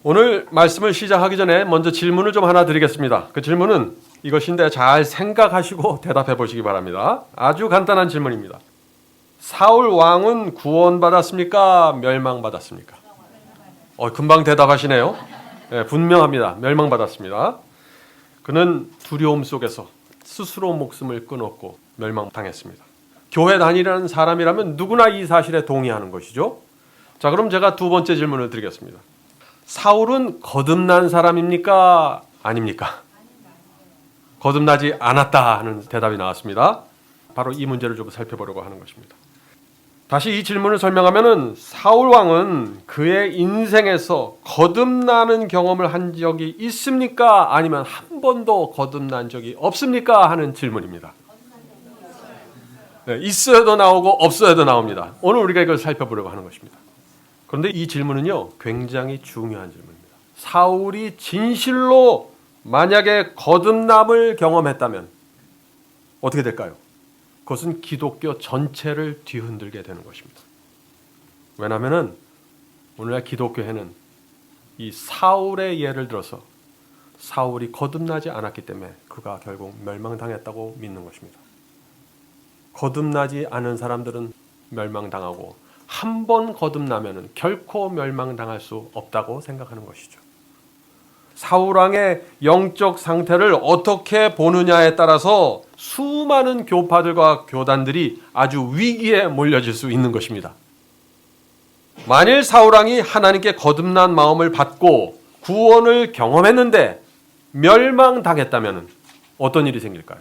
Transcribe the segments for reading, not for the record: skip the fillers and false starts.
오늘 말씀을 시작하기 전에 먼저 질문을 좀 하나 드리겠습니다. 그 질문은 이것인데 잘 생각하시고 대답해 보시기 바랍니다. 아주 간단한 질문입니다. 사울 왕은 구원받았습니까? 멸망받았습니까? 금방 대답하시네요. 네, 분명합니다. 멸망받았습니다. 그는 두려움 속에서 스스로 목숨을 끊었고 멸망당했습니다. 교회 다니라는 사람이라면 누구나 이 사실에 동의하는 것이죠. 자, 그럼 제가 두 번째 질문을 드리겠습니다. 사울은 거듭난 사람입니까? 아닙니까? 거듭나지 않았다 하는 대답이 나왔습니다. 바로 이 문제를 좀 살펴보려고 하는 것입니다. 다시 이 질문을 설명하면은 사울 왕은 그의 인생에서 거듭나는 경험을 한 적이 있습니까? 아니면 한 번도 거듭난 적이 없습니까? 하는 질문입니다. 네, 있어야도 나오고 없어야도 나옵니다. 오늘 우리가 이걸 살펴보려고 하는 것입니다. 그런데 이 질문은요, 굉장히 중요한 질문입니다. 사울이 진실로 만약에 거듭남을 경험했다면 어떻게 될까요? 그것은 기독교 전체를 뒤흔들게 되는 것입니다. 왜냐하면 오늘날 기독교회는 이 사울의 예를 들어서 사울이 거듭나지 않았기 때문에 그가 결국 멸망당했다고 믿는 것입니다. 거듭나지 않은 사람들은 멸망당하고 한 번 거듭나면 결코 멸망당할 수 없다고 생각하는 것이죠. 사울왕의 영적 상태를 어떻게 보느냐에 따라서 수많은 교파들과 교단들이 아주 위기에 몰려질 수 있는 것입니다. 만일 사울왕이 하나님께 거듭난 마음을 받고 구원을 경험했는데 멸망당했다면 어떤 일이 생길까요?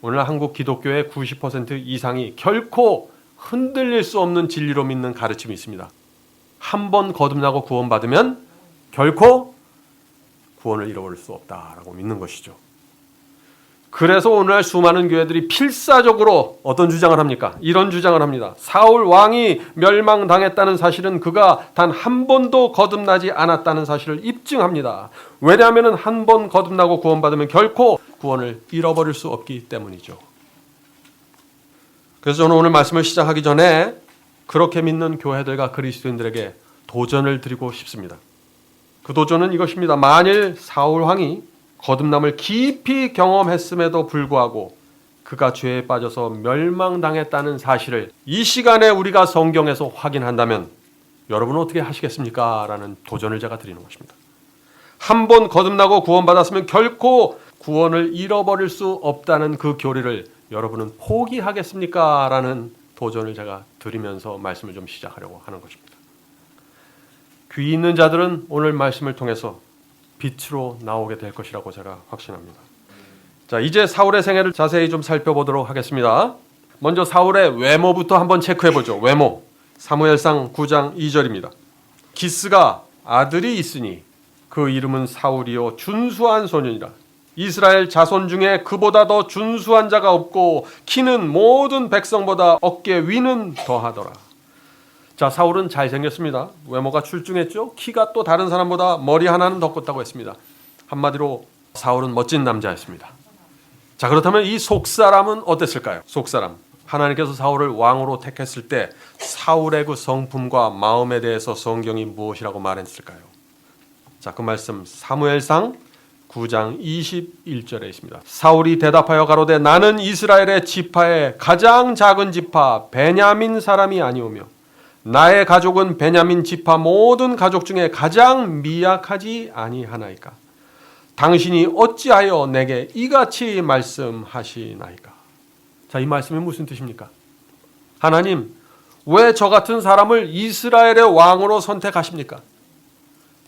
오늘 한국 기독교의 90% 이상이 결코 흔들릴 수 없는 진리로 믿는 가르침이 있습니다. 한 번 거듭나고 구원받으면 결코 구원을 잃어버릴 수 없다라고 믿는 것이죠. 그래서 오늘날 수많은 교회들이 필사적으로 어떤 주장을 합니까? 이런 주장을 합니다. 사울 왕이 멸망당했다는 사실은 그가 단 한 번도 거듭나지 않았다는 사실을 입증합니다. 왜냐하면 한 번 거듭나고 구원받으면 결코 구원을 잃어버릴 수 없기 때문이죠. 그래서 저는 오늘 말씀을 시작하기 전에 그렇게 믿는 교회들과 그리스도인들에게 도전을 드리고 싶습니다. 그 도전은 이것입니다. 만일 사울 왕이 거듭남을 깊이 경험했음에도 불구하고 그가 죄에 빠져서 멸망당했다는 사실을 이 시간에 우리가 성경에서 확인한다면 여러분은 어떻게 하시겠습니까? 라는 도전을 제가 드리는 것입니다. 한 번 거듭나고 구원받았으면 결코 구원을 잃어버릴 수 없다는 그 교리를 여러분은 포기하겠습니까? 라는 도전을 제가 드리면서 말씀을 좀 시작하려고 하는 것입니다. 귀 있는 자들은 오늘 말씀을 통해서 빛으로 나오게 될 것이라고 제가 확신합니다. 자, 이제 사울의 생애를 자세히 좀 살펴보도록 하겠습니다. 먼저 사울의 외모부터 한번 체크해보죠. 외모. 사무엘상 9장 2절입니다. 기스가 아들이 있으니 그 이름은 사울이요 준수한 소년이라. 이스라엘 자손 중에 그보다 더 준수한 자가 없고 키는 모든 백성보다 어깨 위는 더하더라. 자, 사울은 잘생겼습니다. 외모가 출중했죠. 키가 또 다른 사람보다 머리 하나는 더 컸다고 했습니다. 한마디로 사울은 멋진 남자였습니다. 자, 그렇다면 이 속사람은 어땠을까요? 속사람. 하나님께서 사울을 왕으로 택했을 때 사울의 그 성품과 마음에 대해서 성경이 무엇이라고 말했을까요? 자, 그 말씀 사무엘상 9장 21절에 있습니다. 사울이 대답하여 가로되 나는 이스라엘의 지파의 가장 작은 지파 베냐민 사람이 아니오며 나의 가족은 베냐민 지파 모든 가족 중에 가장 미약하지 아니하나이까. 당신이 어찌하여 내게 이같이 말씀하시나이까. 자, 이 말씀이 무슨 뜻입니까? 하나님, 왜 저 같은 사람을 이스라엘의 왕으로 선택하십니까?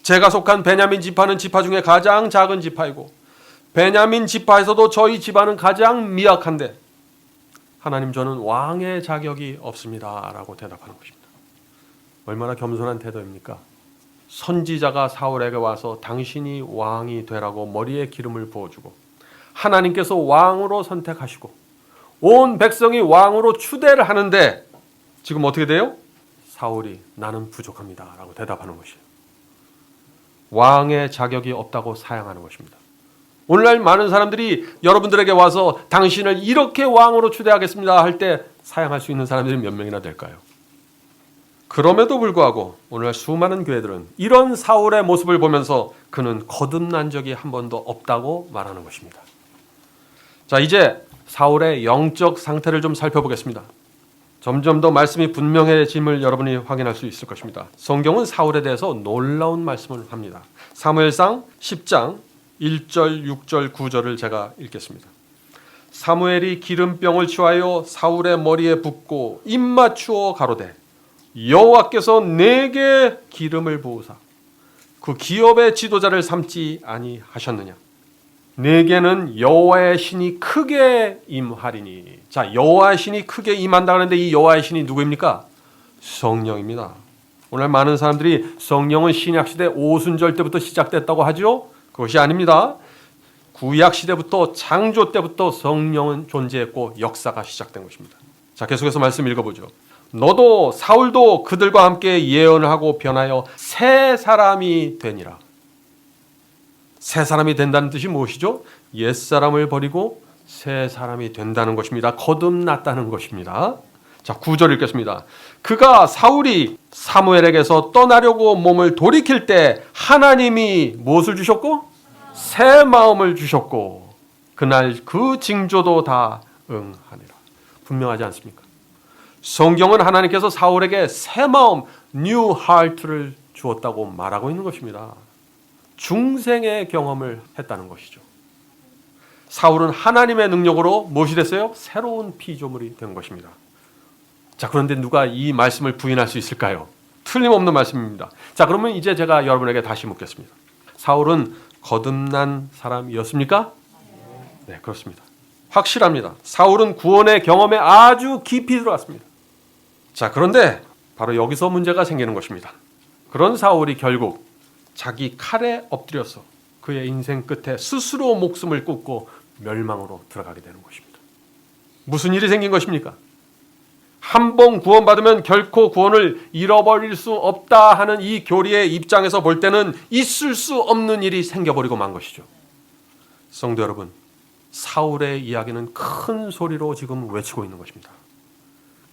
제가 속한 베냐민 지파는 지파 중에 가장 작은 지파이고 베냐민 지파에서도 저희 집안은 가장 미약한데 하나님, 저는 왕의 자격이 없습니다 라고 대답하는 것입니다. 얼마나 겸손한 태도입니까? 선지자가 사울에게 와서 당신이 왕이 되라고 머리에 기름을 부어주고 하나님께서 왕으로 선택하시고 온 백성이 왕으로 추대를 하는데 지금 어떻게 돼요? 사울이 나는 부족합니다 라고 대답하는 것이에요. 왕의 자격이 없다고 사양하는 것입니다. 오늘날 많은 사람들이 여러분들에게 와서 당신을 이렇게 왕으로 추대하겠습니다 할 때 사양할 수 있는 사람들이 몇 명이나 될까요? 그럼에도 불구하고 오늘날 수많은 교회들은 이런 사울의 모습을 보면서 그는 거듭난 적이 한 번도 없다고 말하는 것입니다. 자, 이제 사울의 영적 상태를 좀 살펴보겠습니다. 점점 더 말씀이 분명해짐을 여러분이 확인할 수 있을 것입니다. 성경은 사울에 대해서 놀라운 말씀을 합니다. 사무엘상 10장 1절, 6절, 9절을 제가 읽겠습니다. 사무엘이 기름병을 취하여 사울의 머리에 붓고 입 맞추어 가로되 여호와께서 내게 기름을 부으사 그 기업의 지도자를 삼지 아니하셨느냐. 내게는 여호와의 신이 크게 임하리니. 자, 여호와의 신이 크게 임한다 하는데 이 여호와의 신이 누구입니까? 성령입니다. 오늘 많은 사람들이 성령은 신약시대 오순절 때부터 시작됐다고 하죠. 그것이 아닙니다. 구약시대부터 창조 때부터 성령은 존재했고 역사가 시작된 것입니다. 자, 계속해서 말씀 읽어보죠. 너도 사울도 그들과 함께 예언을 하고 변하여 새 사람이 되니라. 새 사람이 된다는 뜻이 무엇이죠? 옛사람을 버리고 새 사람이 된다는 것입니다. 거듭났다는 것입니다. 자, 9절 읽겠습니다. 그가 사울이 사무엘에게서 떠나려고 몸을 돌이킬 때 하나님이 무엇을 주셨고? 새 마음을 주셨고 그날 그 징조도 다 응하니라. 분명하지 않습니까? 성경은 하나님께서 사울에게 새 마음, new heart를 주었다고 말하고 있는 것입니다. 중생의 경험을 했다는 것이죠. 사울은 하나님의 능력으로 무엇이 됐어요? 새로운 피조물이 된 것입니다. 자, 그런데 누가 이 말씀을 부인할 수 있을까요? 틀림없는 말씀입니다. 자, 그러면 이제 제가 여러분에게 다시 묻겠습니다. 사울은 거듭난 사람이었습니까? 네, 그렇습니다. 확실합니다. 사울은 구원의 경험에 아주 깊이 들어갔습니다. 자, 그런데 바로 여기서 문제가 생기는 것입니다. 그런 사울이 결국 자기 칼에 엎드려서 그의 인생 끝에 스스로 목숨을 끊고 멸망으로 들어가게 되는 것입니다. 무슨 일이 생긴 것입니까? 한 번 구원받으면 결코 구원을 잃어버릴 수 없다 하는 이 교리의 입장에서 볼 때는 있을 수 없는 일이 생겨버리고 만 것이죠. 성도 여러분, 사울의 이야기는 큰 소리로 지금 외치고 있는 것입니다.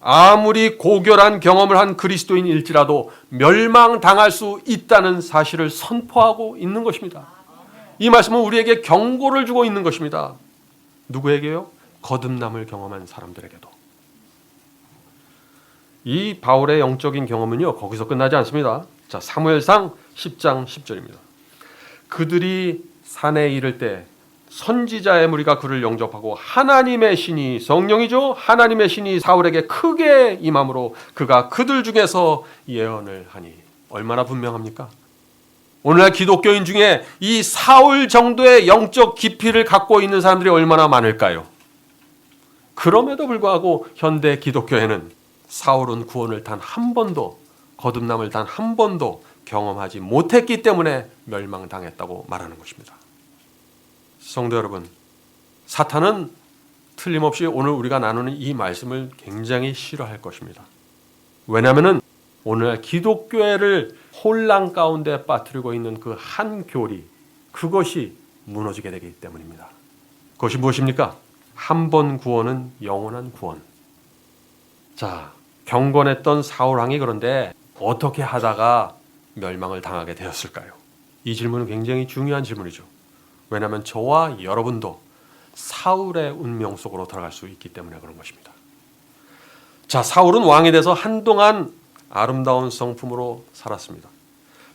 아무리 고결한 경험을 한 그리스도인일지라도 멸망당할 수 있다는 사실을 선포하고 있는 것입니다. 이 말씀은 우리에게 경고를 주고 있는 것입니다. 누구에게요? 거듭남을 경험한 사람들에게도. 이 바울의 영적인 경험은요, 거기서 끝나지 않습니다. 자, 사무엘상 10장 10절입니다. 그들이 산에 이를 때 선지자의 무리가 그를 영접하고 하나님의 신이, 성령이죠, 하나님의 신이 사울에게 크게 임함으로 그가 그들 중에서 예언을 하니. 얼마나 분명합니까? 오늘날 기독교인 중에 이 사울 정도의 영적 깊이를 갖고 있는 사람들이 얼마나 많을까요? 그럼에도 불구하고 현대 기독교에는 사울은 구원을 단 한 번도, 거듭남을 단 한 번도 경험하지 못했기 때문에 멸망당했다고 말하는 것입니다. 성도 여러분, 사탄은 틀림없이 오늘 우리가 나누는 이 말씀을 굉장히 싫어할 것입니다. 왜냐하면 오늘 기독교회를 혼란 가운데 빠뜨리고 있는 그 한 교리, 그것이 무너지게 되기 때문입니다. 그것이 무엇입니까? 한 번 구원은 영원한 구원. 자, 경건했던 사울왕이 그런데 어떻게 하다가 멸망을 당하게 되었을까요? 이 질문은 굉장히 중요한 질문이죠. 왜냐하면 저와 여러분도 사울의 운명 속으로 들어갈 수 있기 때문에 그런 것입니다. 자, 사울은 왕이 돼서 한동안 아름다운 성품으로 살았습니다.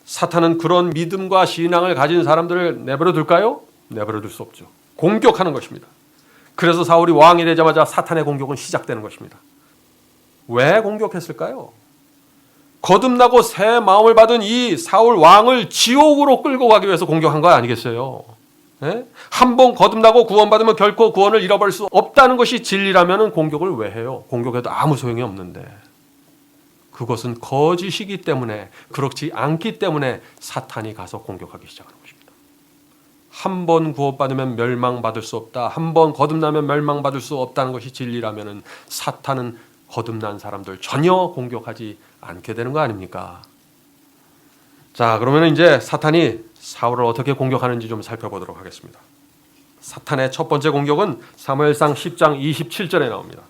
사탄은 그런 믿음과 신앙을 가진 사람들을 내버려 둘까요? 내버려 둘 수 없죠. 공격하는 것입니다. 그래서 사울이 왕이 되자마자 사탄의 공격은 시작되는 것입니다. 왜 공격했을까요? 거듭나고 새 마음을 받은 이 사울 왕을 지옥으로 끌고 가기 위해서 공격한 거 아니겠어요? 예? 한 번 거듭나고 구원받으면 결코 구원을 잃어버릴 수 없다는 것이 진리라면 공격을 왜 해요? 공격해도 아무 소용이 없는데. 그것은 거짓이기 때문에, 그렇지 않기 때문에 사탄이 가서 공격하기 시작하는 것입니다. 한 번 구원받으면 멸망받을 수 없다, 한 번 거듭나면 멸망받을 수 없다는 것이 진리라면 사탄은 거듭난 사람들 전혀 공격하지 않게 되는 거 아닙니까? 자, 그러면 이제 사탄이 사울을 어떻게 공격하는지 좀 살펴보도록 하겠습니다. 사탄의 첫 번째 공격은 사무엘상 10장 27절에 나옵니다.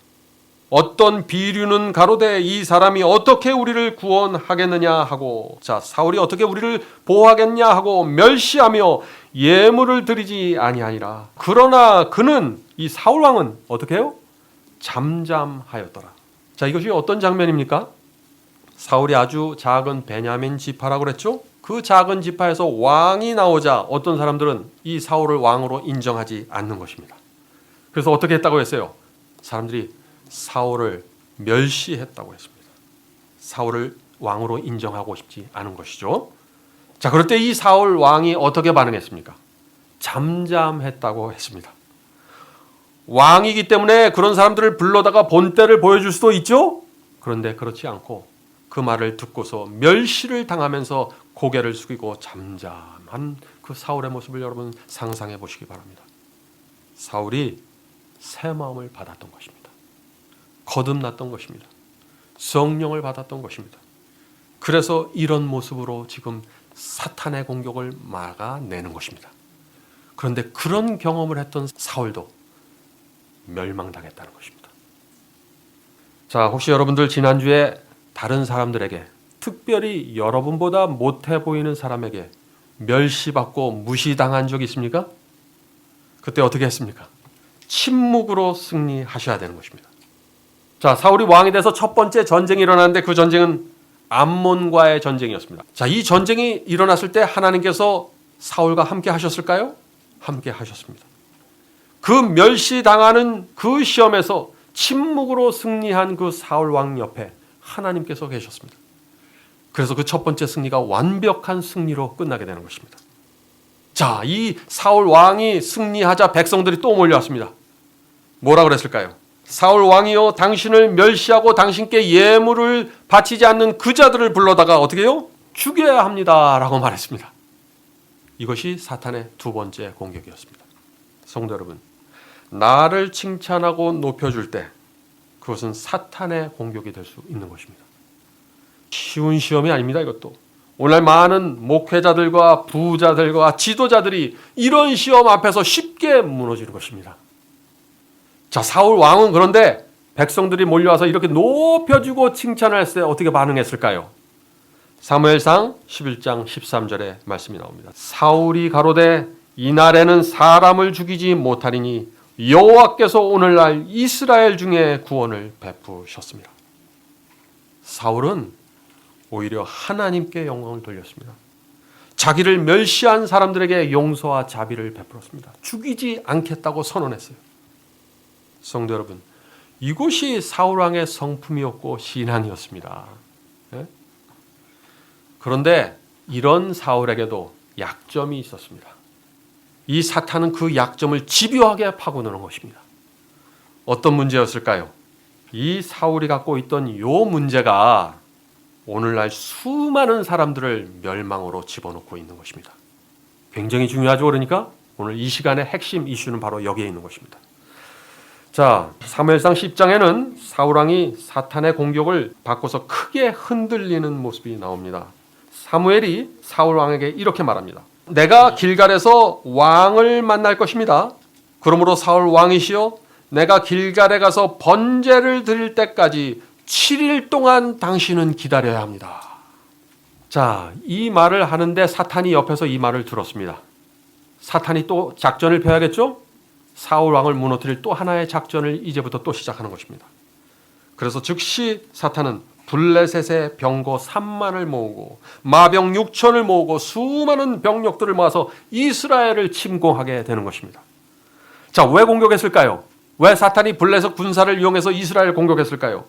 어떤 비류는 가로되 이 사람이 어떻게 우리를 구원하겠느냐 하고, 자, 사울이 어떻게 우리를 보호하겠냐 하고 멸시하며 예물을 드리지 아니하니라. 그러나 그는, 이 사울 왕은 어떻게 해요? 잠잠하였더라. 자, 이것이 어떤 장면입니까? 사울이 아주 작은 베냐민 지파라고 그랬죠? 그 작은 지파에서 왕이 나오자 어떤 사람들은 이 사울을 왕으로 인정하지 않는 것입니다. 그래서 어떻게 했다고 했어요? 사람들이 사울을 멸시했다고 했습니다. 사울을 왕으로 인정하고 싶지 않은 것이죠. 자, 그럴 때 이 사울 왕이 어떻게 반응했습니까? 잠잠했다고 했습니다. 왕이기 때문에 그런 사람들을 불러다가 본때를 보여줄 수도 있죠. 그런데 그렇지 않고 그 말을 듣고서 멸시를 당하면서 고개를 숙이고 잠잠한 그 사울의 모습을 여러분 상상해 보시기 바랍니다. 사울이 새 마음을 받았던 것입니다. 거듭났던 것입니다. 성령을 받았던 것입니다. 그래서 이런 모습으로 지금 사탄의 공격을 막아내는 것입니다. 그런데 그런 경험을 했던 사울도 멸망당했다는 것입니다. 자, 혹시 여러분들 지난주에 다른 사람들에게, 특별히 여러분보다 못해 보이는 사람에게 멸시받고 무시당한 적 있습니까? 그때 어떻게 했습니까? 침묵으로 승리하셔야 되는 것입니다. 자, 사울이 왕이 돼서 첫 번째 전쟁이 일어났는데 그 전쟁은 암몬과의 전쟁이었습니다. 자, 이 전쟁이 일어났을 때 하나님께서 사울과 함께 하셨을까요? 함께 하셨습니다. 그 멸시당하는 그 시험에서 침묵으로 승리한 그 사울 왕 옆에 하나님께서 계셨습니다. 그래서 그 첫 번째 승리가 완벽한 승리로 끝나게 되는 것입니다. 자, 이 사울 왕이 승리하자 백성들이 또 몰려왔습니다. 뭐라 그랬을까요? 사울 왕이여, 당신을 멸시하고 당신께 예물을 바치지 않는 그 자들을 불러다가 어떻게 해요? 죽여야 합니다 라고 말했습니다. 이것이 사탄의 두 번째 공격이었습니다. 성도 여러분, 나를 칭찬하고 높여줄 때 그것은 사탄의 공격이 될 수 있는 것입니다. 쉬운 시험이 아닙니다. 이것도 오늘 많은 목회자들과 부자들과 지도자들이 이런 시험 앞에서 쉽게 무너지는 것입니다. 자, 사울 왕은 그런데 백성들이 몰려와서 이렇게 높여주고 칭찬을 했을 때 어떻게 반응했을까요? 사무엘상 11장 13절에 말씀이 나옵니다. 사울이 가로되 이날에는 사람을 죽이지 못하리니 여호와께서 오늘날 이스라엘 중에 구원을 베푸셨습니다. 사울은 오히려 하나님께 영광을 돌렸습니다. 자기를 멸시한 사람들에게 용서와 자비를 베풀었습니다. 죽이지 않겠다고 선언했어요. 성도 여러분, 이것이 사울왕의 성품이었고 신앙이었습니다. 네? 그런데 이런 사울에게도 약점이 있었습니다. 이 사탄은 그 약점을 집요하게 파고드는 것입니다. 어떤 문제였을까요? 이 사울이 갖고 있던 이 문제가 오늘날 수많은 사람들을 멸망으로 집어넣고 있는 것입니다. 굉장히 중요하죠. 그러니까 오늘 이 시간의 핵심 이슈는 바로 여기에 있는 것입니다. 자, 사무엘상 10장에는 사울왕이 사탄의 공격을 받고서 크게 흔들리는 모습이 나옵니다. 사무엘이 사울왕에게 이렇게 말합니다. 내가 길갈에서 왕을 만날 것입니다. 그러므로 사울 왕이시여, 내가 길갈에 가서 번제를 드릴 때까지 7일 동안 당신은 기다려야 합니다. 자, 이 말을 하는데 사탄이 옆에서 이 말을 들었습니다. 사탄이 또 작전을 펴야겠죠? 사울 왕을 무너뜨릴 또 하나의 작전을 이제부터 또 시작하는 것입니다. 그래서 즉시 사탄은 블레셋의 병거 3만을 모으고 마병 6천을 모으고 수많은 병력들을 모아서 이스라엘을 침공하게 되는 것입니다. 자, 왜 공격했을까요? 왜 사탄이 블레셋 군사를 이용해서 이스라엘을 공격했을까요?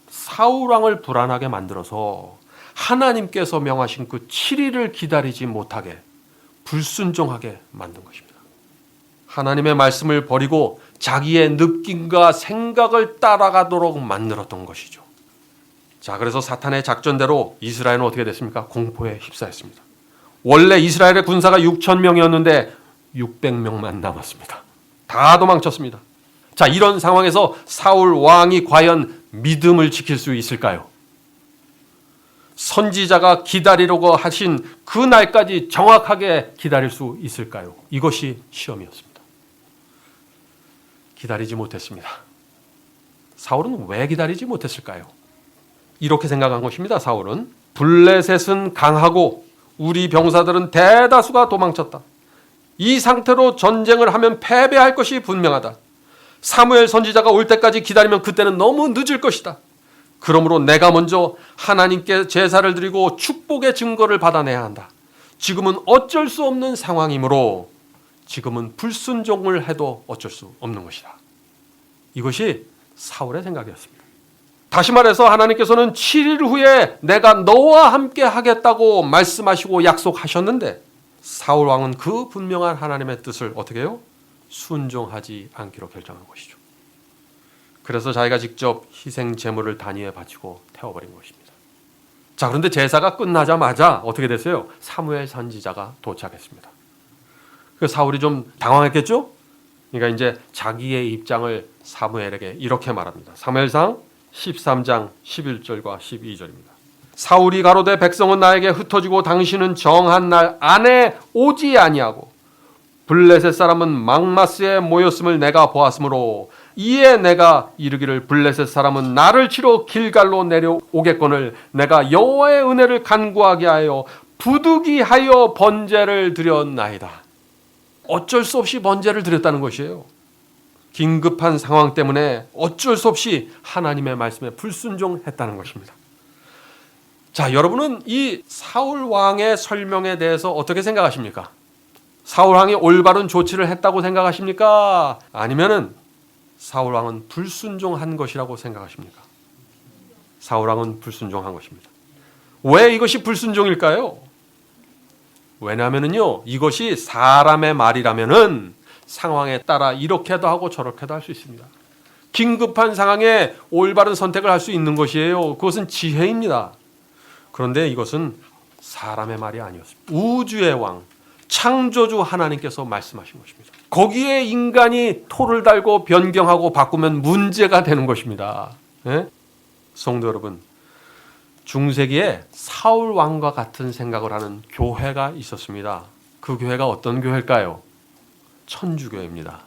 사울 왕을 불안하게 만들어서 하나님께서 명하신 그 7일을 기다리지 못하게 불순종하게 만든 것입니다. 하나님의 말씀을 버리고 자기의 느낌과 생각을 따라가도록 만들었던 것이죠. 자, 그래서 사탄의 작전대로 이스라엘은 어떻게 됐습니까? 공포에 휩싸였습니다. 원래 이스라엘의 군사가 6천 명이었는데 600명만 남았습니다. 다 도망쳤습니다. 자, 이런 상황에서 사울 왕이 과연 믿음을 지킬 수 있을까요? 선지자가 기다리려고 하신 그 날까지 정확하게 기다릴 수 있을까요? 이것이 시험이었습니다. 기다리지 못했습니다. 사울은 왜 기다리지 못했을까요? 이렇게 생각한 것입니다. 사울은 블레셋은 강하고 우리 병사들은 대다수가 도망쳤다. 이 상태로 전쟁을 하면 패배할 것이 분명하다. 사무엘 선지자가 올 때까지 기다리면 그때는 너무 늦을 것이다. 그러므로 내가 먼저 하나님께 제사를 드리고 축복의 증거를 받아내야 한다. 지금은 어쩔 수 없는 상황이므로 지금은 불순종을 해도 어쩔 수 없는 것이다. 이것이 사울의 생각이었습니다. 다시 말해서 하나님께서는 7일 후에 내가 너와 함께 하겠다고 말씀하시고 약속하셨는데 사울 왕은 그 분명한 하나님의 뜻을 어떻게 해요? 순종하지 않기로 결정한 것이죠. 그래서 자기가 직접 희생 제물을 단위에 바치고 태워버린 것입니다. 자, 그런데 제사가 끝나자마자 어떻게 됐어요? 사무엘 선지자가 도착했습니다. 그 사울이 좀 당황했겠죠? 그러니까 이제 자기의 입장을 사무엘에게 이렇게 말합니다. 사무엘상 13장 11절과 12절입니다. 사울이 가로되 백성은 나에게 흩어지고 당신은 정한 날 안에 오지 아니하고 블레셋 사람은 막마스에 모였음을 내가 보았으므로 이에 내가 이르기를 블레셋 사람은 나를 치러 길갈로 내려오겠거늘 내가 여호와의 은혜를 간구하게 하여 부득이하여 번제를 드렸나이다. 어쩔 수 없이 번제를 드렸다는 것이에요. 긴급한 상황 때문에 어쩔 수 없이 하나님의 말씀에 불순종했다는 것입니다. 자, 여러분은 이 사울 왕의 설명에 대해서 어떻게 생각하십니까? 사울 왕이 올바른 조치를 했다고 생각하십니까? 아니면은 사울 왕은 불순종한 것이라고 생각하십니까? 사울 왕은 불순종한 것입니다. 왜 이것이 불순종일까요? 왜냐하면요, 이것이 사람의 말이라면은 상황에 따라 이렇게도 하고 저렇게도 할 수 있습니다. 긴급한 상황에 올바른 선택을 할 수 있는 것이에요. 그것은 지혜입니다. 그런데 이것은 사람의 말이 아니었습니다. 우주의 왕, 창조주 하나님께서 말씀하신 것입니다. 거기에 인간이 토를 달고 변경하고 바꾸면 문제가 되는 것입니다. 네? 성도 여러분, 중세기에 사울 왕과 같은 생각을 하는 교회가 있었습니다. 그 교회가 어떤 교회일까요? 천주교회입니다.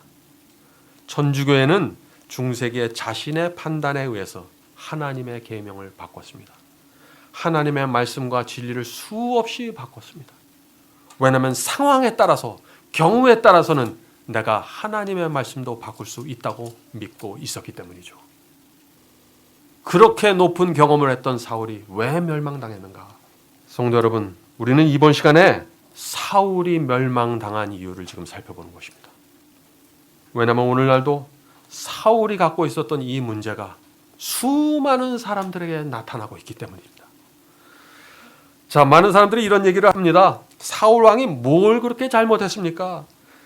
천주교회는 중세기에 자신의 판단에 의해서 하나님의 계명을 바꿨습니다. 하나님의 말씀과 진리를 수없이 바꿨습니다. 왜냐하면 상황에 따라서, 경우에 따라서는 내가 하나님의 말씀도 바꿀 수 있다고 믿고 있었기 때문이죠. 그렇게 높은 경험을 했던 사울이 왜 멸망당했는가? 성도 여러분, 우리는 이번 시간에 사울이 멸망당한 이유를 지금 살펴보는 것입니다. 왜냐하면 오늘날도 사울이 갖고 있었던 이 문제가 수많은 사람들에게 나타나고 있기 때문입니다. 자, 많은 사람들이 이런 얘기를 합니다. 사울 왕이 뭘 그렇게 잘못했습니까?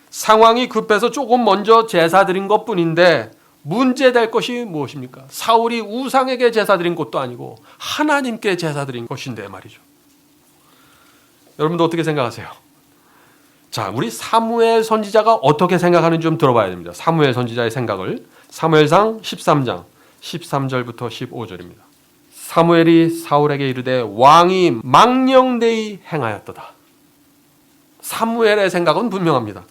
상황이 급해서 조금 먼저 제사 드린 것뿐인데 문제될 것이 무엇입니까? 사울이 우상에게 제사 드린 것도 아니고 하나님께 제사 드린 것인데 말이죠. 여러분도 어떻게 생각하세요? 자, 우리 사무엘 선지자가 어떻게 생각하는지 좀 들어봐야 됩니다. 사무엘 선지자의 생각을. 사무엘상 13장 13절부터 15절입니다. 사무엘이 사울에게 이르되 왕이 망령되이 행하였도다. 사무엘의 생각은 분명합니다.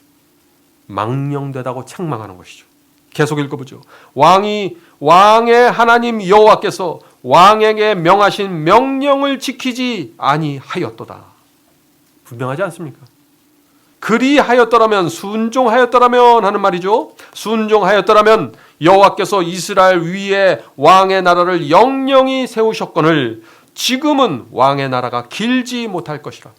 망령되다고 책망하는 것이죠. 계속 읽어보죠. 왕의 하나님 여호와께서 왕에게 명하신 명령을 지키지 아니하였도다. 분명하지 않습니까? 그리하였더라면, 순종하였더라면 하는 말이죠. 순종하였더라면 여호와께서 이스라엘 위에 왕의 나라를 영영히 세우셨거늘 지금은 왕의 나라가 길지 못할 것이라.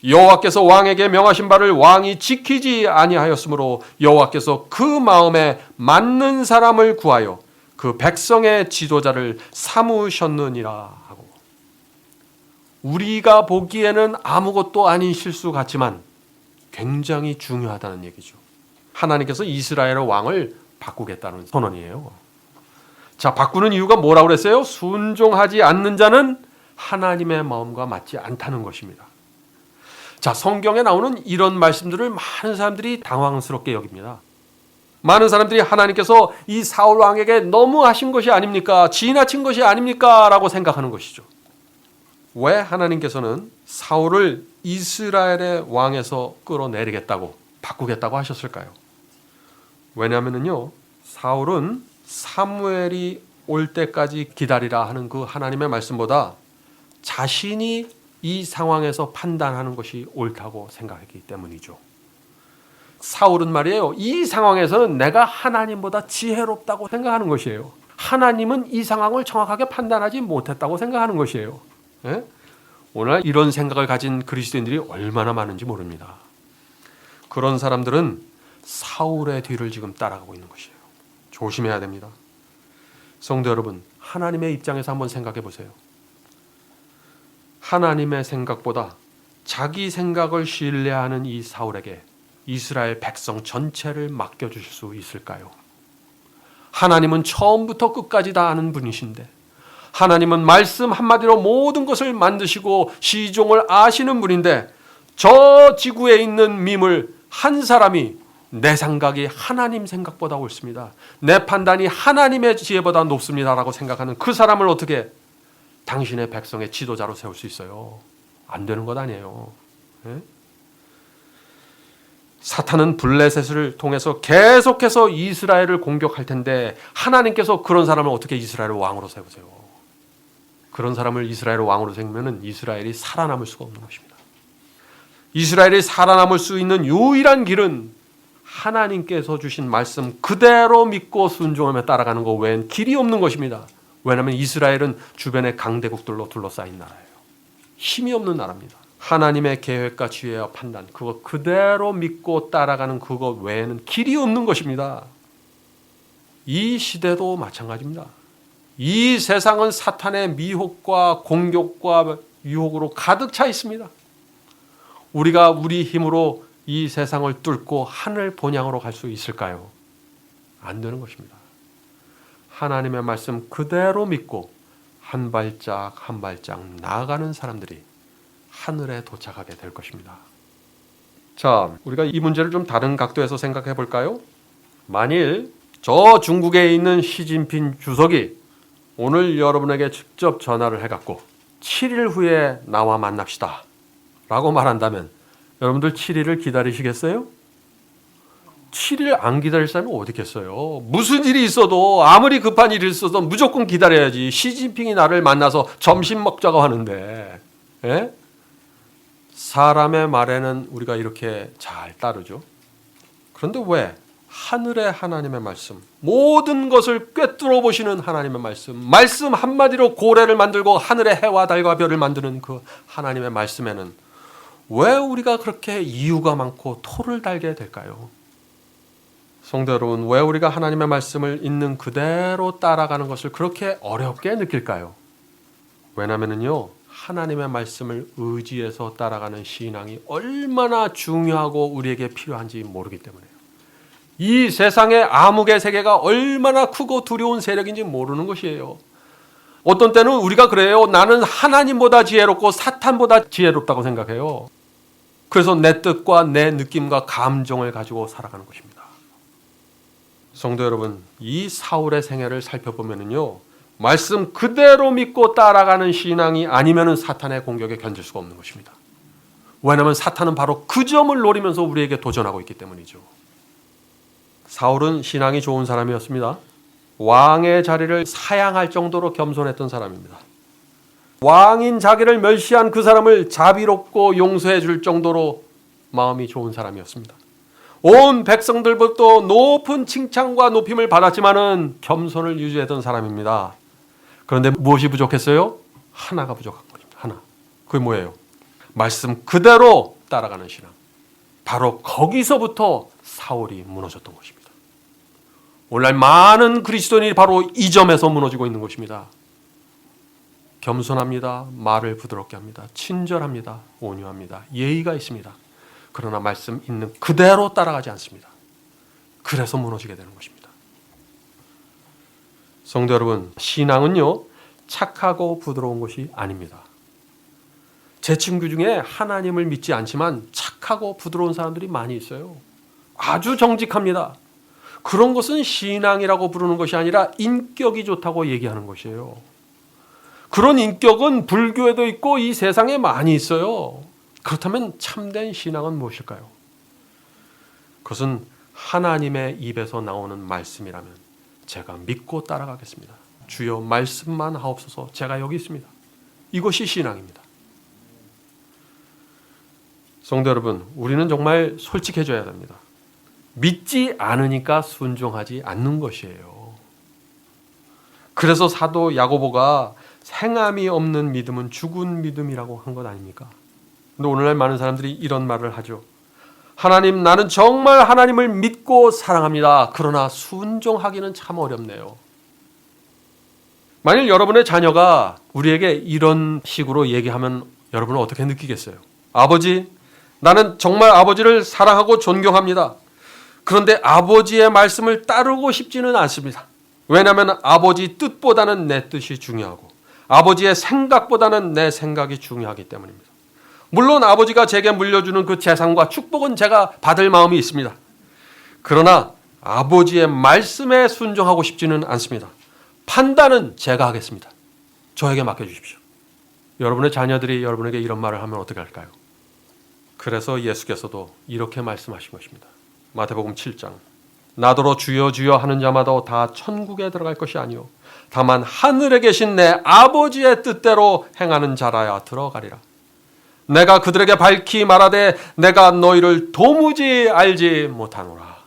여호와께서 왕에게 명하신 바를 왕이 지키지 아니하였으므로 여호와께서 그 마음에 맞는 사람을 구하여 그 백성의 지도자를 삼으셨느니라 하고, 우리가 보기에는 아무것도 아닌 실수 같지만 굉장히 중요하다는 얘기죠. 하나님께서 이스라엘의 왕을 바꾸겠다는 선언이에요. 자, 바꾸는 이유가 뭐라고 그랬어요? 순종하지 않는 자는 하나님의 마음과 맞지 않다는 것입니다. 자, 성경에 나오는 이런 말씀들을 많은 사람들이 당황스럽게 여깁니다. 많은 사람들이 하나님께서 이 사울 왕에게 너무 하신 것이 아닙니까? 지나친 것이 아닙니까? 라고 생각하는 것이죠. 왜 하나님께서는 사울을 이스라엘의 왕에서 끌어내리겠다고, 바꾸겠다고 하셨을까요? 왜냐하면요, 사울은 사무엘이 올 때까지 기다리라 하는 그 하나님의 말씀보다 자신이 이 상황에서 판단하는 것이 옳다고 생각했기 때문이죠. 사울은 말이에요, 이 상황에서는 내가 하나님보다 지혜롭다고 생각하는 것이에요. 하나님은 이 상황을 정확하게 판단하지 못했다고 생각하는 것이에요. 예? 오늘 이런 생각을 가진 그리스도인들이 얼마나 많은지 모릅니다. 그런 사람들은 사울의 뒤를 지금 따라가고 있는 것이에요. 조심해야 됩니다. 성도 여러분, 하나님의 입장에서 한번 생각해 보세요. 하나님의 생각보다 자기 생각을 신뢰하는 이 사울에게 이스라엘 백성 전체를 맡겨주실 수 있을까요? 하나님은 처음부터 끝까지 다 아는 분이신데, 하나님은 말씀 한마디로 모든 것을 만드시고 시종을 아시는 분인데, 저 지구에 있는 민물 한 사람이 내 생각이 하나님 생각보다 옳습니다, 내 판단이 하나님의 지혜보다 높습니다라고 생각하는 그 사람을 어떻게 당신의 백성의 지도자로 세울 수 있어요? 안 되는 것 아니에요. 예? 사탄은 블레셋을 통해서 계속해서 이스라엘을 공격할 텐데, 하나님께서 그런 사람을 어떻게 이스라엘 왕으로 세우세요? 그런 사람을 이스라엘 왕으로 세우면 이스라엘이 살아남을 수가 없는 것입니다. 이스라엘이 살아남을 수 있는 유일한 길은 하나님께서 주신 말씀 그대로 믿고 순종하며 따라가는 것 외엔 길이 없는 것입니다. 왜냐하면 이스라엘은 주변의 강대국들로 둘러싸인 나라예요. 힘이 없는 나라입니다. 하나님의 계획과 지혜와 판단, 그거 그대로 믿고 따라가는 그것 외에는 길이 없는 것입니다. 이 시대도 마찬가지입니다. 이 세상은 사탄의 미혹과 공격과 유혹으로 가득 차 있습니다. 우리가 우리 힘으로 이 세상을 뚫고 하늘 본향으로 갈 수 있을까요? 안 되는 것입니다. 하나님의 말씀 그대로 믿고 한 발짝 한 발짝 나아가는 사람들이 하늘에 도착하게 될 것입니다. 자, 우리가 이 문제를 좀 다른 각도에서 생각해 볼까요? 만일 저 중국에 있는 시진핑 주석이 오늘 여러분에게 직접 전화를 해갖고 7일 후에 나와 만납시다 라고 말한다면 여러분들 7일을 기다리시겠어요? 7일 안 기다릴 사람이 어디 있겠어요? 무슨 일이 있어도, 아무리 급한 일이 있어도 무조건 기다려야지. 시진핑이 나를 만나서 점심 먹자고 하는데, 예? 사람의 말에는 우리가 이렇게 잘 따르죠. 그런데 왜 하늘의 하나님의 말씀, 모든 것을 꿰뚫어 보시는 하나님의 말씀 한마디로 고래를 만들고 하늘의 해와 달과 별을 만드는 그 하나님의 말씀에는 왜 우리가 그렇게 이유가 많고 토를 달게 될까요? 성도 여러분, 왜 우리가 하나님의 말씀을 있는 그대로 따라가는 것을 그렇게 어렵게 느낄까요? 왜냐면은요, 하나님의 말씀을 의지해서 따라가는 신앙이 얼마나 중요하고 우리에게 필요한지 모르기 때문에요. 이 세상의 암흑의 세계가 얼마나 크고 두려운 세력인지 모르는 것이에요. 어떤 때는 우리가 그래요. 나는 하나님보다 지혜롭고 사탄보다 지혜롭다고 생각해요. 그래서 내 뜻과 내 느낌과 감정을 가지고 살아가는 것입니다. 성도 여러분, 이 사울의 생애를 살펴보면요, 말씀 그대로 믿고 따라가는 신앙이 아니면 사탄의 공격에 견딜 수가 없는 것입니다. 왜냐하면 사탄은 바로 그 점을 노리면서 우리에게 도전하고 있기 때문이죠. 사울은 신앙이 좋은 사람이었습니다. 왕의 자리를 사양할 정도로 겸손했던 사람입니다. 왕인 자기를 멸시한 그 사람을 자비롭고 용서해 줄 정도로 마음이 좋은 사람이었습니다. 온 백성들부터 높은 칭찬과 높임을 받았지만은 겸손을 유지했던 사람입니다. 그런데 무엇이 부족했어요? 하나가 부족한 겁니다. 하나. 그게 뭐예요? 말씀 그대로 따라가는 신앙. 바로 거기서부터 사울이 무너졌던 것입니다. 오늘날 많은 그리스도인이 바로 이 점에서 무너지고 있는 것입니다. 겸손합니다. 말을 부드럽게 합니다. 친절합니다. 온유합니다. 예의가 있습니다. 그러나 말씀 있는 그대로 따라가지 않습니다. 그래서 무너지게 되는 것입니다. 성도 여러분, 신앙은요, 착하고 부드러운 것이 아닙니다. 제 친구 중에 하나님을 믿지 않지만 착하고 부드러운 사람들이 많이 있어요. 아주 정직합니다. 그런 것은 신앙이라고 부르는 것이 아니라 인격이 좋다고 얘기하는 것이에요. 그런 인격은 불교에도 있고 이 세상에 많이 있어요. 그렇다면 참된 신앙은 무엇일까요? 그것은 하나님의 입에서 나오는 말씀이라면 제가 믿고 따라가겠습니다. 주여 말씀만 하옵소서, 제가 여기 있습니다. 이것이 신앙입니다. 성도 여러분, 우리는 정말 솔직해져야 됩니다. 믿지 않으니까 순종하지 않는 것이에요. 그래서 사도 야고보가 행함이 없는 믿음은 죽은 믿음이라고 한 것 아닙니까? 근데 오늘날 많은 사람들이 이런 말을 하죠. 하나님, 나는 정말 하나님을 믿고 사랑합니다. 그러나 순종하기는 참 어렵네요. 만일 여러분의 자녀가 우리에게 이런 식으로 얘기하면 여러분은 어떻게 느끼겠어요? 아버지, 나는 정말 아버지를 사랑하고 존경합니다. 그런데 아버지의 말씀을 따르고 싶지는 않습니다. 왜냐하면 아버지 뜻보다는 내 뜻이 중요하고 아버지의 생각보다는 내 생각이 중요하기 때문입니다. 물론 아버지가 제게 물려주는 그 재산과 축복은 제가 받을 마음이 있습니다. 그러나 아버지의 말씀에 순종하고 싶지는 않습니다. 판단은 제가 하겠습니다. 저에게 맡겨주십시오. 여러분의 자녀들이 여러분에게 이런 말을 하면 어떻게 할까요? 그래서 예수께서도 이렇게 말씀하신 것입니다. 마태복음 7장, 나더러 주여 주여 하는 자마다 다 천국에 들어갈 것이 아니요 다만 하늘에 계신 내 아버지의 뜻대로 행하는 자라야 들어가리라. 내가 그들에게 밝히 말하되 내가 너희를 도무지 알지 못하노라.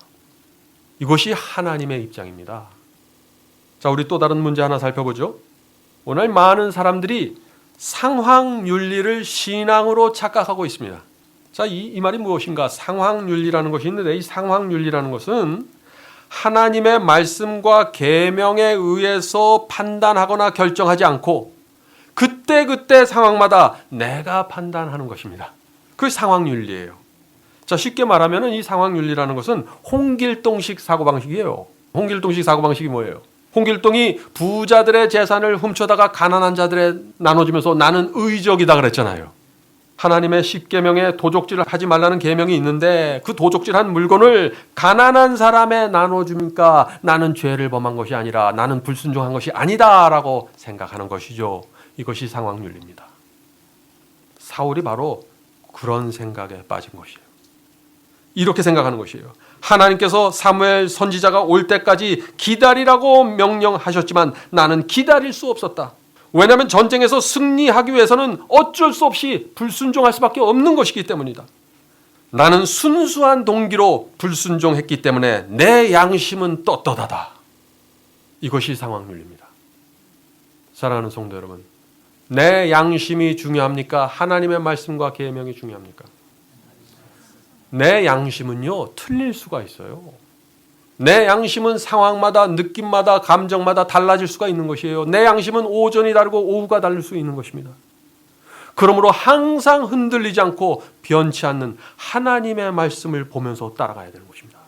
이것이 하나님의 입장입니다. 자, 우리 또 다른 문제 하나 살펴보죠. 오늘 많은 사람들이 상황윤리를 신앙으로 착각하고 있습니다. 자, 이 말이 무엇인가? 상황윤리라는 것이 있는데 이 상황윤리라는 것은 하나님의 말씀과 계명에 의해서 판단하거나 결정하지 않고 그때그때 상황마다 내가 판단하는 것입니다. 그게 상황윤리예요. 자, 쉽게 말하면 이 상황윤리라는 것은 홍길동식 사고방식이에요. 홍길동식 사고방식이 뭐예요? 홍길동이 부자들의 재산을 훔쳐다가 가난한 자들에 나눠주면서 나는 의적이다 그랬잖아요. 하나님의 10계명에 도적질을 하지 말라는 계명이 있는데 그 도적질한 물건을 가난한 사람에 나눠주니까 나는 죄를 범한 것이 아니라 나는 불순종한 것이 아니다라고 생각하는 것이죠. 이것이 상황윤리입니다. 사울이 바로 그런 생각에 빠진 것이에요. 이렇게 생각하는 것이에요. 하나님께서 사무엘 선지자가 올 때까지 기다리라고 명령하셨지만 나는 기다릴 수 없었다. 왜냐하면 전쟁에서 승리하기 위해서는 어쩔 수 없이 불순종할 수밖에 없는 것이기 때문이다. 나는 순수한 동기로 불순종했기 때문에 내 양심은 떳떳하다. 이것이 상황윤리입니다. 사랑하는 성도 여러분, 내 양심이 중요합니까? 하나님의 말씀과 계명이 중요합니까? 내 양심은요, 틀릴 수가 있어요. 내 양심은 상황마다, 느낌마다, 감정마다 달라질 수가 있는 것이에요. 내 양심은 오전이 다르고 오후가 다를 수 있는 것입니다. 그러므로 항상 흔들리지 않고 변치 않는 하나님의 말씀을 보면서 따라가야 되는 것입니다.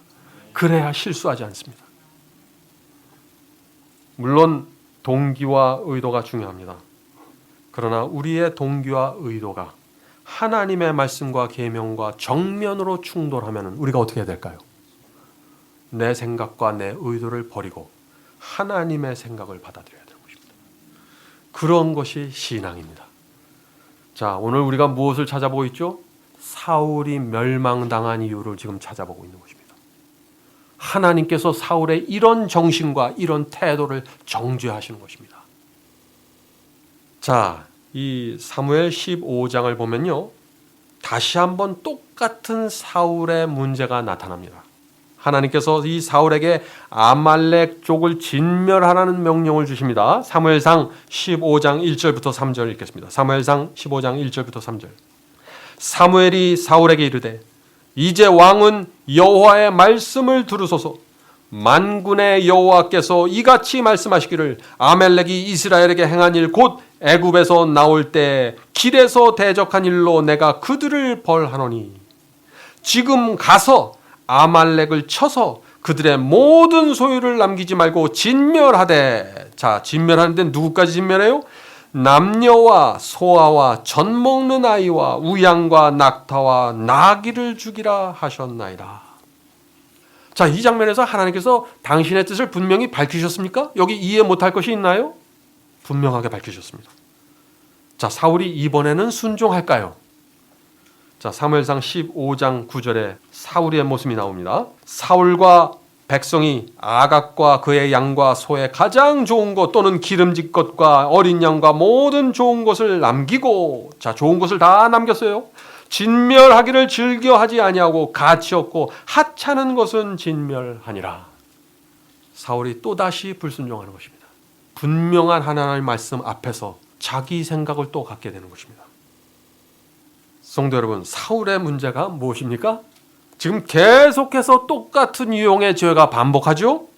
그래야 실수하지 않습니다. 물론 동기와 의도가 중요합니다. 그러나 우리의 동기와 의도가 하나님의 말씀과 계명과 정면으로 충돌하면 우리가 어떻게 해야 될까요? 내 생각과 내 의도를 버리고 하나님의 생각을 받아들여야 되는 것입니다. 그런 것이 신앙입니다. 자, 오늘 우리가 무엇을 찾아보고 있죠? 사울이 멸망당한 이유를 지금 찾아보고 있는 것입니다. 하나님께서 사울의 이런 정신과 이런 태도를 정죄하시는 것입니다. 자, 이 사무엘 15장을 보면요, 다시 한번 똑같은 사울의 문제가 나타납니다. 하나님께서 이 사울에게 아말렉 족을 진멸하라는 명령을 주십니다. 사무엘상 15장 1절부터 3절 읽겠습니다. 사무엘상 15장 1절부터 3절. 사무엘이 사울에게 이르되 이제 왕은 여호와의 말씀을 들으소서. 만군의 여호와께서 이같이 말씀하시기를 아말렉이 이스라엘에게 행한 일 곧 애굽에서 나올 때 길에서 대적한 일로 내가 그들을 벌하노니 지금 가서 아말렉을 쳐서 그들의 모든 소유를 남기지 말고 진멸하되. 자, 진멸하는데 누구까지 진멸해요? 남녀와 소아와 젖 먹는 아이와 우양과 낙타와 나귀를 죽이라 하셨나이다. 자, 이 장면에서 하나님께서 당신의 뜻을 분명히 밝히셨습니까? 여기 이해 못할 것이 있나요? 분명하게 밝히셨습니다. 자, 사울이 이번에는 순종할까요? 자, 사무엘상 15장 9절에 사울의 모습이 나옵니다. 사울과 백성이 아각과 그의 양과 소의 가장 좋은 것 또는 기름진 것과 어린 양과 모든 좋은 것을 남기고, 자, 좋은 것을 다 남겼어요. 진멸하기를 즐겨하지 아니하고 가치 없고 하찮은 것은 진멸하니라. 사울이 또다시 불순종하는 것입니다. 분명한 하나님의 말씀 앞에서 자기 생각을 또 갖게 되는 것입니다. 성도 여러분, 사울의 문제가 무엇입니까? 지금 계속해서 똑같은 유형의 죄가 반복하죠?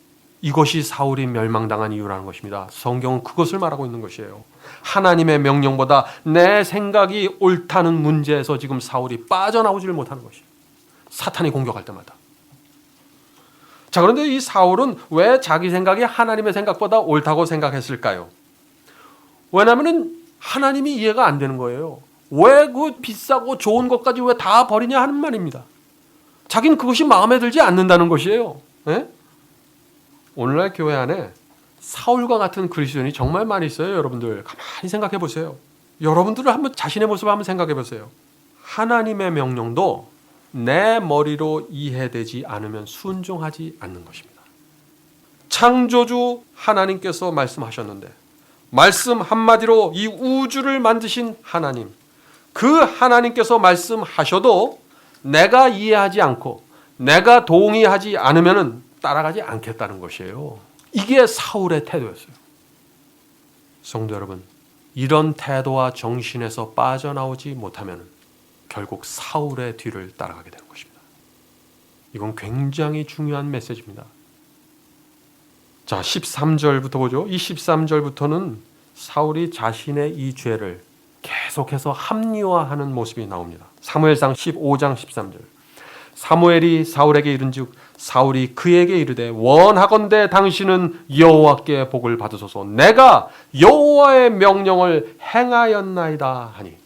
이것이 사울이 멸망당한 이유라는 것입니다. 성경은 그것을 말하고 있는 것이에요. 하나님의 명령보다 내 생각이 옳다는 문제에서 지금 사울이 빠져나오지를 못하는 것이에요. 사탄이 공격할 때마다. 자, 그런데 이 사울은 왜 자기 생각이 하나님의 생각보다 옳다고 생각했을까요? 왜냐하면 하나님이 이해가 안 되는 거예요. 왜 그 비싸고 좋은 것까지 왜 다 버리냐 하는 말입니다. 자기는 그것이 마음에 들지 않는다는 것이에요. 네? 오늘날 교회 안에 사울과 같은 그리스도인이 정말 많이 있어요. 여러분들 가만히 생각해 보세요. 여러분들은 한번 자신의 모습을 한번 생각해 보세요. 하나님의 명령도 내 머리로 이해되지 않으면 순종하지 않는 것입니다. 창조주 하나님께서 말씀하셨는데, 말씀 한마디로 이 우주를 만드신 하나님, 그 하나님께서 말씀하셔도 내가 이해하지 않고 내가 동의하지 않으면 따라가지 않겠다는 것이에요. 이게 사울의 태도였어요. 성도 여러분, 이런 태도와 정신에서 빠져나오지 못하면 결국 사울의 뒤를 따라가게 되는 것입니다. 이건 굉장히 중요한 메시지입니다. 자, 13절부터 보죠. 이 13절부터는 사울이 자신의 이 죄를 계속해서 합리화하는 모습이 나옵니다. 사무엘상 15장 13절. 사무엘이 사울에게 이른즉 사울이 그에게 이르되 원하건대 당신은 여호와께 복을 받으소서. 내가 여호와의 명령을 행하였나이다 하니.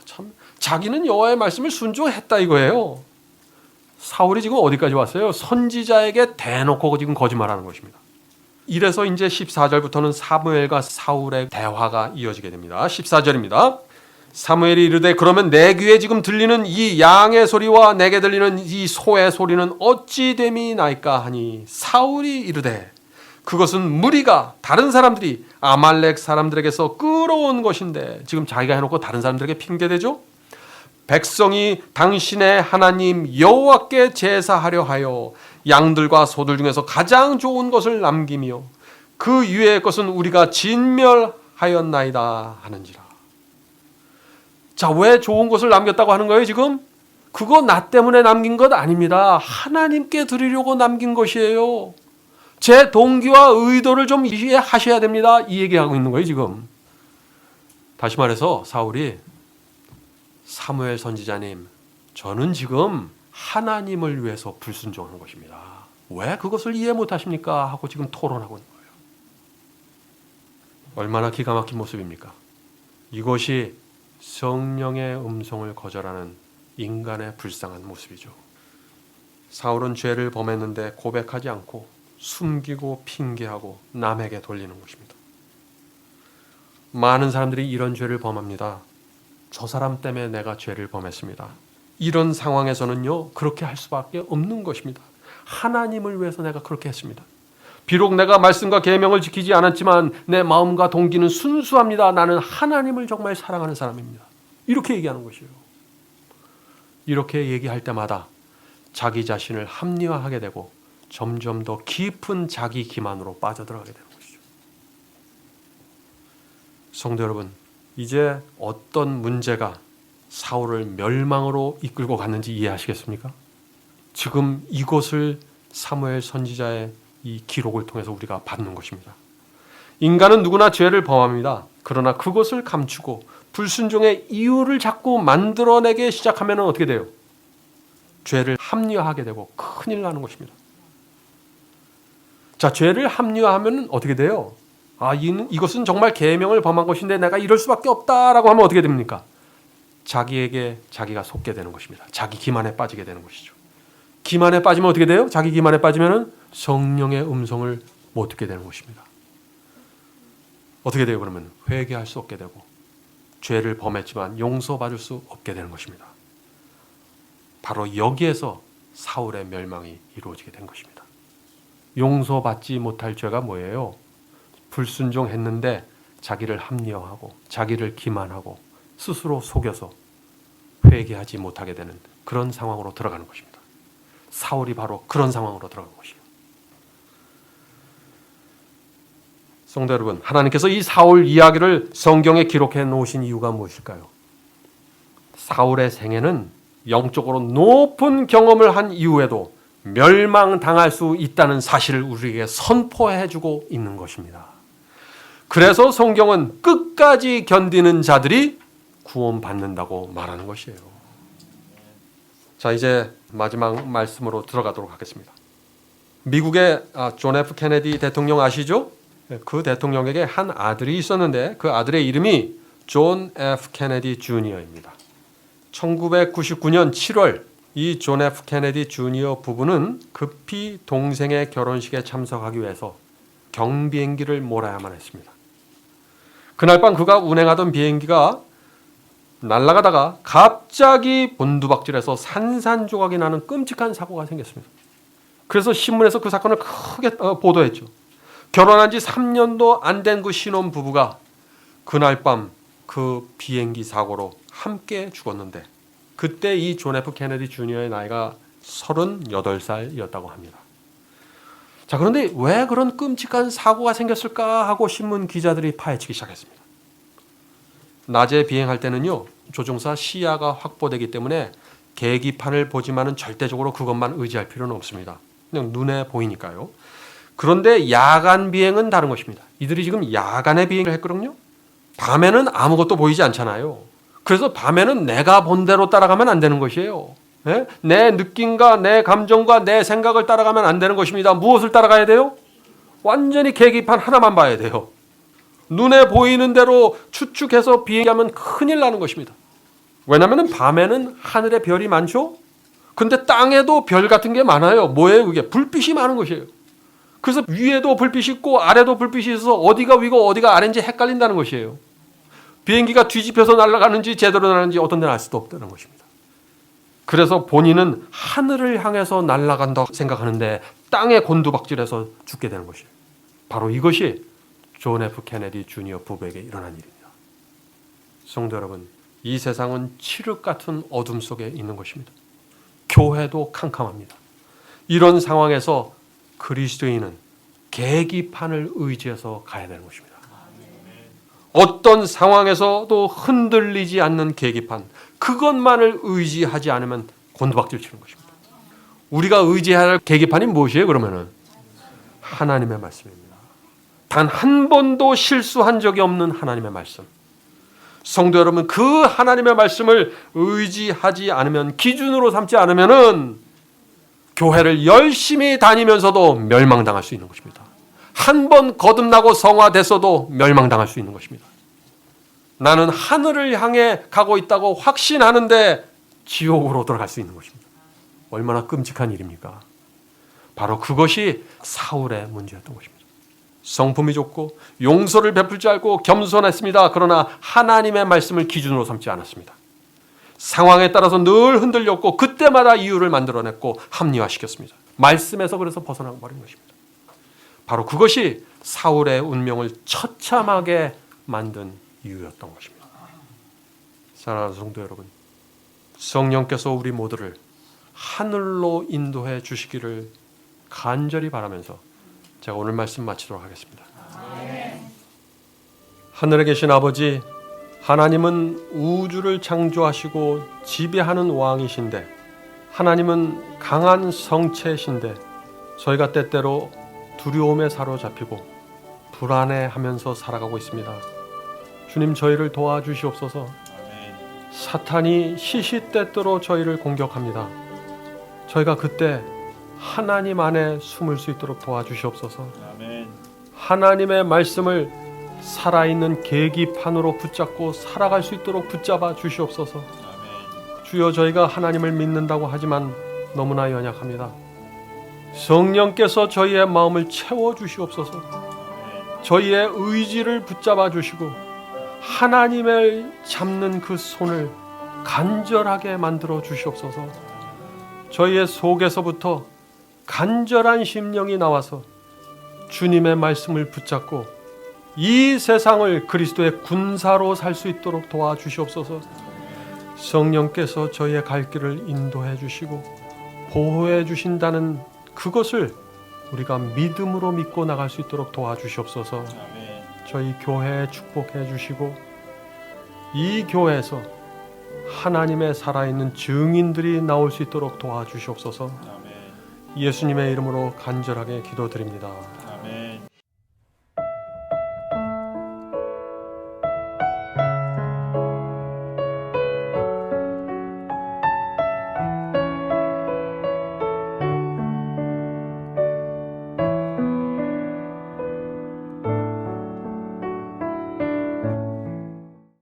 참, 자기는 여호와의 말씀을 순종했다 이거예요. 사울이 지금 어디까지 왔어요? 선지자에게 대놓고 지금 거짓말하는 것입니다. 이래서 이제 14절부터는 사무엘과 사울의 대화가 이어지게 됩니다. 14절입니다. 사무엘이 이르되 그러면 내 귀에 지금 들리는 이 양의 소리와 내게 들리는 이 소의 소리는 어찌 됨이나이까 하니 사울이 이르되 그것은 무리가 다른 사람들이 아말렉 사람들에게서 끌어온 것인데, 지금 자기가 해놓고 다른 사람들에게 핑계대죠. 백성이 당신의 하나님 여호와께 제사하려 하여 양들과 소들 중에서 가장 좋은 것을 남기며 그 위의 것은 우리가 진멸하였나이다 하는지라. 자, 왜 좋은 것을 남겼다고 하는 거예요 지금? 그거 나 때문에 남긴 것 아닙니다. 하나님께 드리려고 남긴 것이에요. 제 동기와 의도를 좀 이해하셔야 됩니다. 이 얘기하고 있는 거예요 지금. 다시 말해서 사울이 사무엘 선지자님, 저는 지금 하나님을 위해서 불순종하는 것입니다. 왜 그것을 이해 못하십니까? 하고 지금 토론하고 있는 거예요. 얼마나 기가 막힌 모습입니까? 이것이 성령의 음성을 거절하는 인간의 불쌍한 모습이죠. 사울은 죄를 범했는데 고백하지 않고 숨기고 핑계하고 남에게 돌리는 것입니다. 많은 사람들이 이런 죄를 범합니다. 저 사람 때문에 내가 죄를 범했습니다. 이런 상황에서는요, 그렇게 할 수밖에 없는 것입니다. 하나님을 위해서 내가 그렇게 했습니다. 비록 내가 말씀과 계명을 지키지 않았지만 내 마음과 동기는 순수합니다. 나는 하나님을 정말 사랑하는 사람입니다. 이렇게 얘기하는 것이에요. 이렇게 얘기할 때마다 자기 자신을 합리화하게 되고 점점 더 깊은 자기 기만으로 빠져들어가게 되는 것이죠. 성도 여러분, 이제 어떤 문제가 사울을 멸망으로 이끌고 갔는지 이해하시겠습니까? 지금 이것을 사무엘 선지자의 이 기록을 통해서 우리가 받는 것입니다. 인간은 누구나 죄를 범합니다. 그러나 그것을 감추고 불순종의 이유를 자꾸 만들어내기 시작하면 어떻게 돼요? 죄를 합리화하게 되고 큰일 나는 것입니다. 자, 죄를 합리화하면 어떻게 돼요? 이것은 정말 계명을 범한 것인데 내가 이럴 수밖에 없다라고 하면 어떻게 됩니까? 자기에게 자기가 속게 되는 것입니다. 자기 기만에 빠지게 되는 것이죠. 기만에 빠지면 어떻게 돼요? 자기 기만에 빠지면 성령의 음성을 못 듣게 되는 것입니다. 어떻게 돼요? 그러면 회개할 수 없게 되고 죄를 범했지만 용서받을 수 없게 되는 것입니다. 바로 여기에서 사울의 멸망이 이루어지게 된 것입니다. 용서받지 못할 죄가 뭐예요? 불순종했는데 자기를 합리화하고 자기를 기만하고 스스로 속여서 회개하지 못하게 되는 그런 상황으로 들어가는 것입니다. 사울이 바로 그런 상황으로 들어간 것이에요. 성도 여러분, 하나님께서 이 사울 이야기를 성경에 기록해 놓으신 이유가 무엇일까요? 사울의 생애는 영적으로 높은 경험을 한 이후에도 멸망당할 수 있다는 사실을 우리에게 선포해주고 있는 것입니다. 그래서 성경은 끝까지 견디는 자들이 구원받는다고 말하는 것이에요. 자, 이제 마지막 말씀으로 들어가도록 하겠습니다. 미국의 존 F 케네디 대통령 아시죠? 그 대통령에게 한 아들이 있었는데 그 아들의 이름이 존 F 케네디 주니어입니다. 1999년 7월 이 존 F 케네디 주니어 부부는 급히 동생의 결혼식에 참석하기 위해서 경비행기를 몰아야만 했습니다. 그날 밤 그가 운행하던 비행기가 날아가다가 갑자기 곤두박질해서 산산조각이 나는 끔찍한 사고가 생겼습니다. 그래서 신문에서 그 사건을 크게 보도했죠. 결혼한 지 3년도 안 된 그 신혼 부부가 그날 밤 그 비행기 사고로 함께 죽었는데 그때 이 존 F 케네디 주니어의 나이가 38살이었다고 합니다. 자, 그런데 왜 그런 끔찍한 사고가 생겼을까 하고 신문 기자들이 파헤치기 시작했습니다. 낮에 비행할 때는요, 조종사 시야가 확보되기 때문에 계기판을 보지만은 절대적으로 그것만 의지할 필요는 없습니다. 그냥 눈에 보이니까요. 그런데 야간 비행은 다른 것입니다. 이들이 지금 야간에 비행을 했거든요. 밤에는 아무것도 보이지 않잖아요. 그래서 밤에는 내가 본 대로 따라가면 안 되는 것이에요. 네? 내 느낌과 내 감정과 내 생각을 따라가면 안 되는 것입니다. 무엇을 따라가야 돼요? 완전히 계기판 하나만 봐야 돼요. 눈에 보이는 대로 추측해서 비행하면 큰일 나는 것입니다. 왜냐하면 밤에는 하늘에 별이 많죠? 근데 땅에도 별 같은 게 많아요. 뭐예요? 그게 불빛이 많은 것이에요. 그래서 위에도 불빛이 있고 아래도 불빛이 있어서 어디가 위고 어디가 아래인지 헷갈린다는 것이에요. 비행기가 뒤집혀서 날아가는지 제대로 날아가는지 어떤 데는 알 수도 없다는 것입니다. 그래서 본인은 하늘을 향해서 날아간다고 생각하는데 땅에 곤두박질해서 죽게 되는 것이에요. 바로 이것이 존 F 케네디 주니어 부부에게 일어난 일입니다. 성도 여러분, 이 세상은 칠흑 같은 어둠 속에 있는 것입니다. 교회도 캄캄합니다. 이런 상황에서 그리스도인은 계기판을 의지해서 가야 되는 것입니다. 어떤 상황에서도 흔들리지 않는 계기판, 그것만을 의지하지 않으면 곤두박질 치는 것입니다. 우리가 의지해야 할 계기판이 무엇이에요? 그러면은 하나님의 말씀입니다. 단 한 번도 실수한 적이 없는 하나님의 말씀. 성도 여러분, 그 하나님의 말씀을 의지하지 않으면, 기준으로 삼지 않으면은 교회를 열심히 다니면서도 멸망당할 수 있는 것입니다. 한 번 거듭나고 성화됐어도 멸망당할 수 있는 것입니다. 나는 하늘을 향해 가고 있다고 확신하는데 지옥으로 들어갈 수 있는 것입니다. 얼마나 끔찍한 일입니까? 바로 그것이 사울의 문제였던 것입니다. 성품이 좋고 용서를 베풀 줄 알고 겸손했습니다. 그러나 하나님의 말씀을 기준으로 삼지 않았습니다. 상황에 따라서 늘 흔들렸고 그때마다 이유를 만들어냈고 합리화시켰습니다. 말씀에서 그래서 벗어나 버린 것입니다. 바로 그것이 사울의 운명을 처참하게 만든 이유였던 것입니다. 사랑하는 성도 여러분, 성령께서 우리 모두를 하늘로 인도해 주시기를 간절히 바라면서 제가 오늘 말씀 마치도록 하겠습니다. 하늘에 계신 아버지, 하나님은 우주를 창조하시고 지배하는 왕이신데, 하나님은 강한 성체이신데 저희가 때때로 두려움에 사로잡히고 불안해하면서 살아가고 있습니다. 주님, 저희를 도와주시옵소서. 사탄이 시시때때로 저희를 공격합니다. 저희가 그때 하나님 안에 숨을 수 있도록 도와주시옵소서. 하나님의 말씀을 살아있는 계기판으로 붙잡고 살아갈 수 있도록 붙잡아 주시옵소서. 주여, 저희가 하나님을 믿는다고 하지만 너무나 연약합니다. 성령께서 저희의 마음을 채워주시옵소서. 저희의 의지를 붙잡아 주시고 하나님을 잡는 그 손을 간절하게 만들어 주시옵소서. 저희의 속에서부터 간절한 심령이 나와서 주님의 말씀을 붙잡고 이 세상을 그리스도의 군사로 살 수 있도록 도와주시옵소서. 성령께서 저희의 갈 길을 인도해 주시고 보호해 주신다는 그것을 우리가 믿음으로 믿고 나갈 수 있도록 도와주시옵소서. 저희 교회에 축복해 주시고 이 교회에서 하나님의 살아있는 증인들이 나올 수 있도록 도와주시옵소서. 예수님의 이름으로 간절하게 기도드립니다.